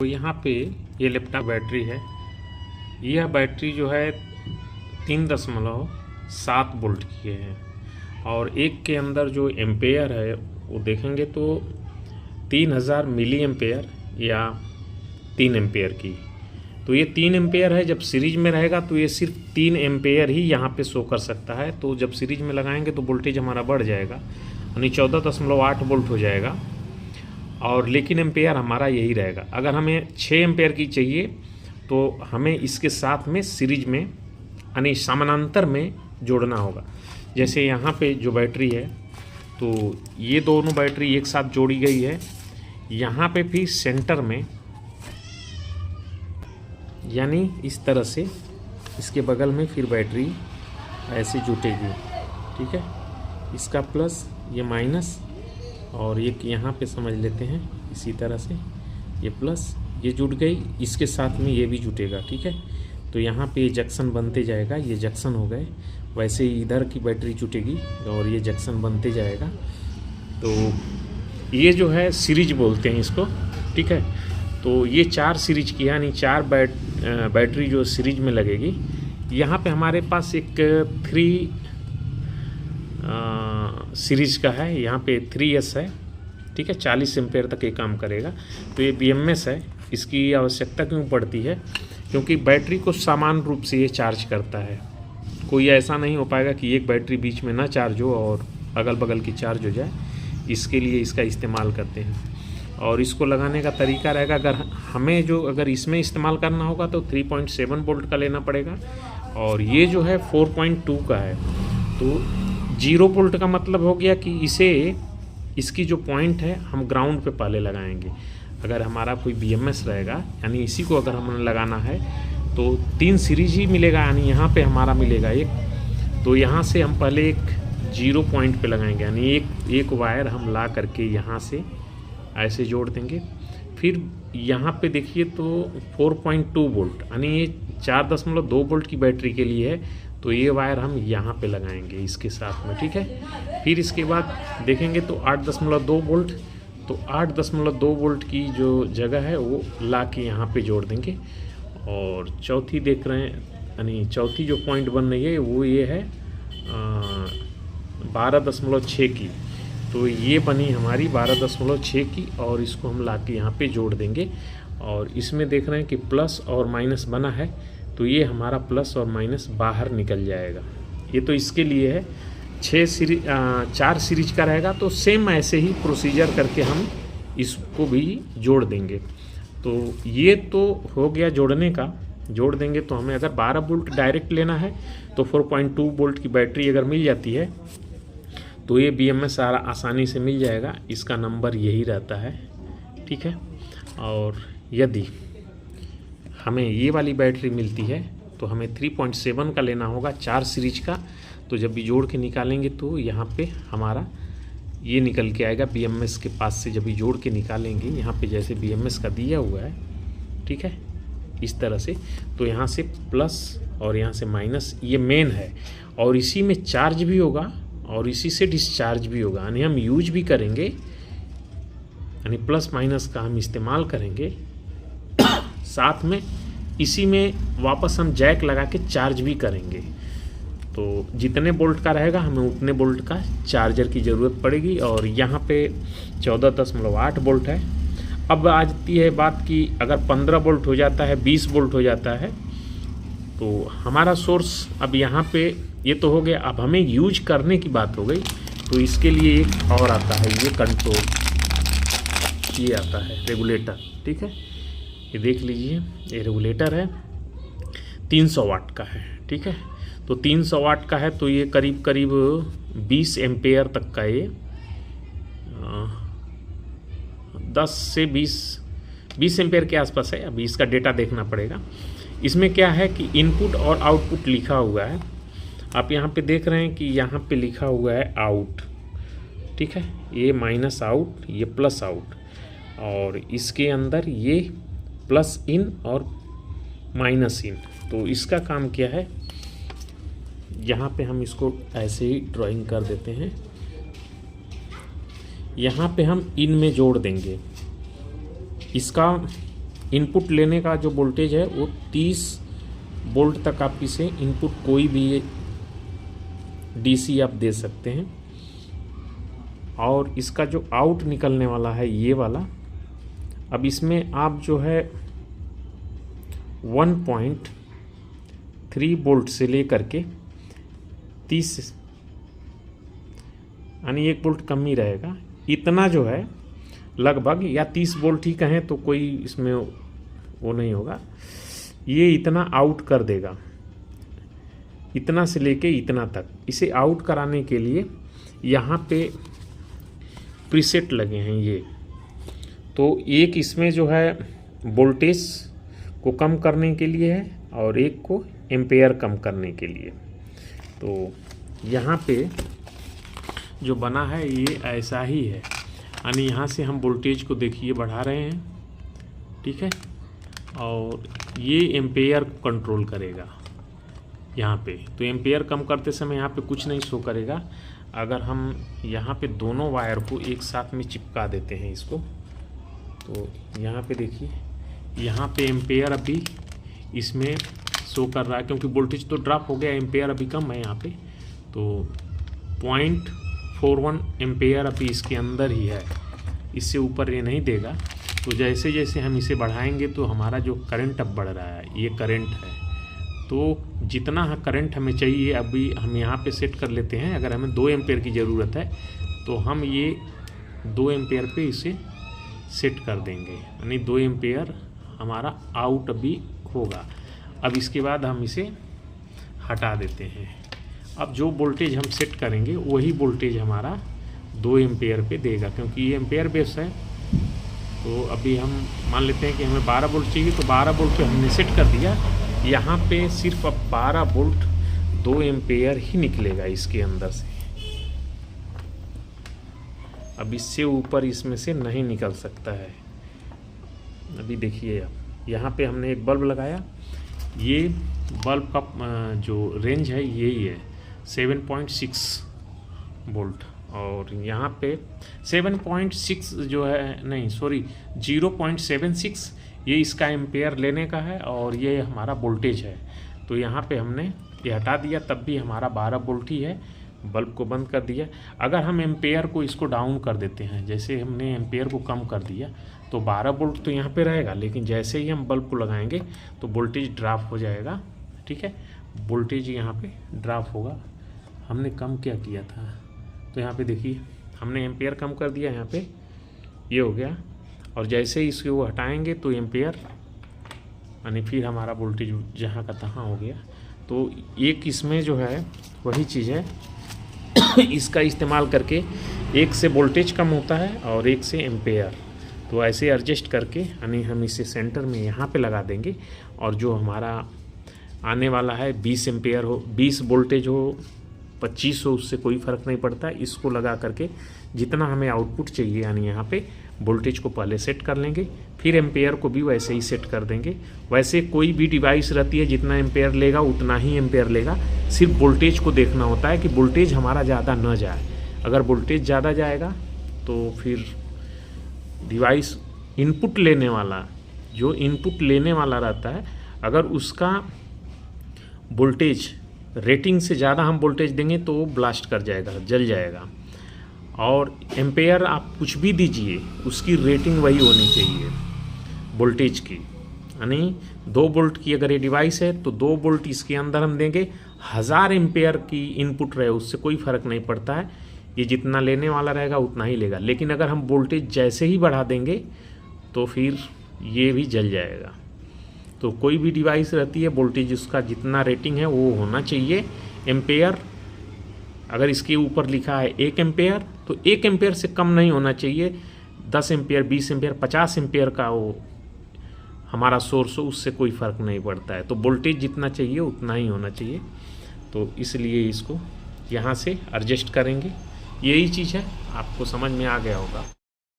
तो यहाँ पे ये लैपटॉप बैटरी है। यह बैटरी जो है 3.7 वोल्ट की है और एक के अंदर जो एम्पेयर है वो देखेंगे तो 3000 मिली एम्पेयर या 3 एम्पेयर की। तो ये 3 एम्पेयर है। जब सीरीज में रहेगा तो ये सिर्फ 3 एम्पेयर ही यहाँ पे शो कर सकता है। तो जब सीरीज में लगाएंगे तो वोल्टेज हमारा बढ़ जाएगा, यानी 14.8 वोल्ट हो जाएगा। और लेकिन एम्पेयर हमारा यही रहेगा। अगर हमें 6 एम्पेयर की चाहिए तो हमें इसके साथ में सीरीज में यानी समानांतर में जोड़ना होगा। जैसे यहाँ पे जो बैटरी है तो ये दोनों बैटरी एक साथ जोड़ी गई है। यहाँ पे भी सेंटर में यानी इस तरह से इसके बगल में फिर बैटरी ऐसे जुटेगी, ठीक है। इसका प्लस, ये माइनस, और ये यहाँ पे समझ लेते हैं इसी तरह से ये प्लस, ये जुट गई, इसके साथ में ये भी जुटेगा, ठीक है। तो यहाँ पे ये जंक्शन बनते जाएगा, ये जंक्शन हो गए। वैसे ही इधर की बैटरी जुटेगी और ये जंक्शन बनते जाएगा। तो ये जो है सीरीज बोलते हैं इसको, ठीक है। तो ये 4 सीरीज की यानी 4 बैटरी जो सीरीज में लगेगी। यहाँ पे हमारे पास एक 3 सीरीज का है, यहाँ पे 3S है, ठीक है। 40 एम्पेयर तक ये काम करेगा। तो ये BMS है। इसकी आवश्यकता क्यों पड़ती है? क्योंकि बैटरी को समान रूप से ये चार्ज करता है। कोई ऐसा नहीं हो पाएगा कि एक बैटरी बीच में ना चार्ज हो और अगल बगल की चार्ज हो जाए। इसके लिए इसका इस्तेमाल करते हैं। और इसको लगाने का तरीका रहेगा, अगर इसमें इस्तेमाल करना होगा तो 3.7 वोल्ट का लेना पड़ेगा। और ये जो है 4.2 का है। तो 0 वोल्ट का मतलब हो गया कि इसकी जो पॉइंट है हम ग्राउंड पे पहले लगाएंगे। अगर हमारा कोई BMS रहेगा यानी इसी को अगर हमें लगाना है तो 3 सीरीज ही मिलेगा, यानी यहाँ पे हमारा मिलेगा एक। तो यहाँ से हम पहले एक 0 पॉइंट पे लगाएंगे, यानी एक वायर हम ला करके यहाँ से ऐसे जोड़ देंगे। फिर यहाँ पे देखिए तो 4.2 वोल्ट यानी ये 4.2 वोल्ट की बैटरी के लिए है। तो ये वायर हम यहाँ पे लगाएंगे इसके साथ में, ठीक है। फिर इसके बाद देखेंगे तो 8.2 वोल्ट, तो 8.2 वोल्ट की जो जगह है वो ला के यहाँ पे जोड़ देंगे। और चौथी देख रहे हैं, यानी चौथी जो पॉइंट बन रही है वो ये है 12.6 की। तो ये बनी हमारी 12.6 की और इसको हम ला के यहाँ पे जोड़ देंगे। और इसमें देख रहे हैं कि प्लस और माइनस बना है, तो ये हमारा प्लस और माइनस बाहर निकल जाएगा। ये तो इसके लिए है। 4 सीरीज का रहेगा तो सेम ऐसे ही प्रोसीजर करके हम इसको भी जोड़ देंगे। तो ये तो हो गया जोड़ने का। जोड़ देंगे तो हमें अगर 12 वोल्ट डायरेक्ट लेना है तो 4.2 वोल्ट की बैटरी अगर मिल जाती है तो ये BMS आसानी से मिल जाएगा। इसका नंबर यही रहता है, ठीक है। और यदि हमें ये वाली बैटरी मिलती है तो हमें 3.7 का लेना होगा, 4 सीरीज का। तो जब भी जोड़ के निकालेंगे तो यहाँ पे हमारा ये निकल के आएगा BMS के पास से। जब भी जोड़ के निकालेंगे यहाँ पे जैसे BMS का दिया हुआ है, ठीक है, इस तरह से। तो यहाँ से प्लस और यहाँ से माइनस, ये मेन है। और इसी में चार्ज भी होगा और इसी से डिस्चार्ज भी होगा, यानी हम यूज भी करेंगे, यानी प्लस माइनस का हम इस्तेमाल करेंगे। साथ में इसी में वापस हम जैक लगा के चार्ज भी करेंगे। तो जितने बोल्ट का रहेगा हमें उतने बोल्ट का चार्जर की ज़रूरत पड़ेगी। और यहाँ पे 14.8 वोल्ट है। अब आती है बात कि अगर 15 वोल्ट हो जाता है, 20 वोल्ट हो जाता है, तो हमारा सोर्स अब यहाँ पे ये तो हो गया। अब हमें यूज करने की बात हो गई। तो इसके लिए एक और आता है, ये कंट्रोल, ये आता है रेगुलेटर, ठीक है। ये देख लीजिए, ये रेगुलेटर है, 300 वाट का है, ठीक है। तो 300 वाट का है तो ये करीब करीब 20 एम्पेयर तक का ये 10 से 20 एम्पेयर के आसपास है। अभी इसका डेटा देखना पड़ेगा। इसमें क्या है कि इनपुट और आउटपुट लिखा हुआ है। आप यहाँ पे देख रहे हैं कि यहाँ पे लिखा हुआ है आउट, ठीक है। ये माइनस आउट, ये प्लस आउट, और इसके अंदर ये प्लस इन और माइनस इन। तो इसका काम क्या है, यहाँ पे हम इसको ऐसे ही ड्राइंग कर देते हैं। यहाँ पे हम इन में जोड़ देंगे। इसका इनपुट लेने का जो वोल्टेज है वो 30 वोल्ट तक आप इसे इनपुट कोई भी डीसी आप दे सकते हैं। और इसका जो आउट निकलने वाला है ये वाला, अब इसमें आप जो है 1.3 वोल्ट से लेकर के 30 यानी 1 वोल्ट कम ही रहेगा, इतना जो है लगभग, या 30 वोल्ट ही कहें तो कोई इसमें वो नहीं होगा, ये इतना आउट कर देगा, इतना से लेके इतना तक। इसे आउट कराने के लिए यहाँ पे प्रीसेट लगे हैं ये, तो एक इसमें जो है वोल्टेज को कम करने के लिए है और एक को एम्पेयर कम करने के लिए। तो यहाँ पे जो बना है ये ऐसा ही है, यानी यहाँ से हम वोल्टेज को देखिए बढ़ा रहे हैं, ठीक है, और ये एम्पेयर को कंट्रोल करेगा यहाँ पे। तो एम्पेयर कम करते समय यहाँ पे कुछ नहीं शो करेगा। अगर हम यहाँ पे दोनों वायर को एक साथ में चिपका देते हैं इसको, तो यहाँ पे देखिए, यहाँ पे एम्पेयर अभी इसमें शो कर रहा है, क्योंकि वोल्टेज तो ड्रॉप हो गया, एम्पेयर अभी कम है यहाँ पे, तो 0.41 एम्पेयर अभी इसके अंदर ही है, इससे ऊपर ये नहीं देगा। तो जैसे जैसे हम इसे बढ़ाएंगे तो हमारा जो करंट अब बढ़ रहा है, ये करंट है, तो जितना करंट हमें चाहिए अभी हम यहाँ पे सेट कर लेते हैं। अगर हमें 2 एम्पेयर की ज़रूरत है तो हम ये 2 एम्पेयर पे इसे सेट कर देंगे, यानी 2 एम्पेयर हमारा आउट अभी होगा। अब इसके बाद हम इसे हटा देते हैं। अब जो वोल्टेज हम सेट करेंगे वही वोल्टेज हमारा 2 एम्पेयर पे देगा, क्योंकि ये एम्पेयर बेस है। तो अभी हम मान लेते हैं कि हमें 12 वोल्ट चाहिए, तो 12 वोल्ट पे हमने सेट कर दिया। यहाँ पे सिर्फ अब 12 वोल्ट 2 एम्पेयर ही निकलेगा इसके अंदर से, अब इससे ऊपर इसमें से नहीं निकल सकता है। अभी देखिए, अब यहाँ पे हमने एक बल्ब लगाया, ये बल्ब का जो रेंज है यही है 7.6 वोल्ट, और यहाँ पे 7.6 जो है, नहीं सॉरी 0.76 ये इसका एम्पेयर लेने का है, और ये हमारा वोल्टेज है। तो यहाँ पे हमने ये हटा दिया, तब भी हमारा 12 वोल्ट ही है। बल्ब को बंद कर दिया। अगर हम एम्पेयर को इसको डाउन कर देते हैं, जैसे हमने एम्पेयर को कम कर दिया, तो 12 वोल्ट तो यहाँ पे रहेगा, लेकिन जैसे ही हम बल्ब को लगाएंगे तो वोल्टेज ड्रॉप हो जाएगा, ठीक है, वोल्टेज यहाँ पे ड्रॉप होगा। हमने कम क्या किया था, तो यहाँ पे देखिए हमने एम्पेयर कम कर दिया, यहाँ पे ये हो गया, और जैसे ही इसको वो हटाएंगे तो एम्पेयर यानी फिर हमारा वोल्टेज जहाँ का तहाँ हो गया। तो एक इसमें जो है वही चीज़ है इसका इस्तेमाल करके एक से वोल्टेज कम होता है और एक से एम्पेयर। तो ऐसे एडजस्ट करके यानी हम इसे सेंटर में यहाँ पे लगा देंगे, और जो हमारा आने वाला है 20 एम्पेयर हो, 20 वोल्टेज हो, 25 हो, उससे कोई फ़र्क नहीं पड़ता। इसको लगा करके जितना हमें आउटपुट चाहिए यानी यहाँ पे वोल्टेज को पहले सेट कर लेंगे, फिर एम्पेयर को भी वैसे ही सेट कर देंगे। वैसे कोई भी डिवाइस रहती है जितना एम्पेयर लेगा उतना ही एम्पेयर लेगा, सिर्फ वोल्टेज को देखना होता है कि वोल्टेज हमारा ज़्यादा न जाए। अगर वोल्टेज ज़्यादा जाएगा तो फिर डिवाइस इनपुट लेने वाला, जो इनपुट लेने वाला रहता है, अगर उसका वोल्टेज रेटिंग से ज़्यादा हम वोल्टेज देंगे तो वो ब्लास्ट कर जाएगा, जल जाएगा। और एम्पेयर आप कुछ भी दीजिए, उसकी रेटिंग वही होनी चाहिए वोल्टेज की। यानी 2 वोल्ट की अगर ये डिवाइस है तो 2 वोल्ट इसके अंदर हम देंगे, 1000 एम्पेयर की इनपुट रहे उससे कोई फ़र्क नहीं पड़ता है, ये जितना लेने वाला रहेगा उतना ही लेगा। लेकिन अगर हम वोल्टेज जैसे ही बढ़ा देंगे तो फिर ये भी जल जाएगा। तो कोई भी डिवाइस रहती है, वोल्टेज उसका जितना रेटिंग है वो होना चाहिए। एम्पेयर अगर इसके ऊपर लिखा है 1 एम्पेयर तो 1 एम्पेयर से कम नहीं होना चाहिए। 10 एम्पेयर, 20 एम्पेयर, 50 एम्पेयर का वो हमारा सोर्स हो, उससे कोई फ़र्क नहीं पड़ता है। तो वोल्टेज जितना चाहिए उतना ही होना चाहिए। तो इसलिए इसको यहाँ से एडजस्ट करेंगे, यही चीज़ है, आपको समझ में आ गया होगा।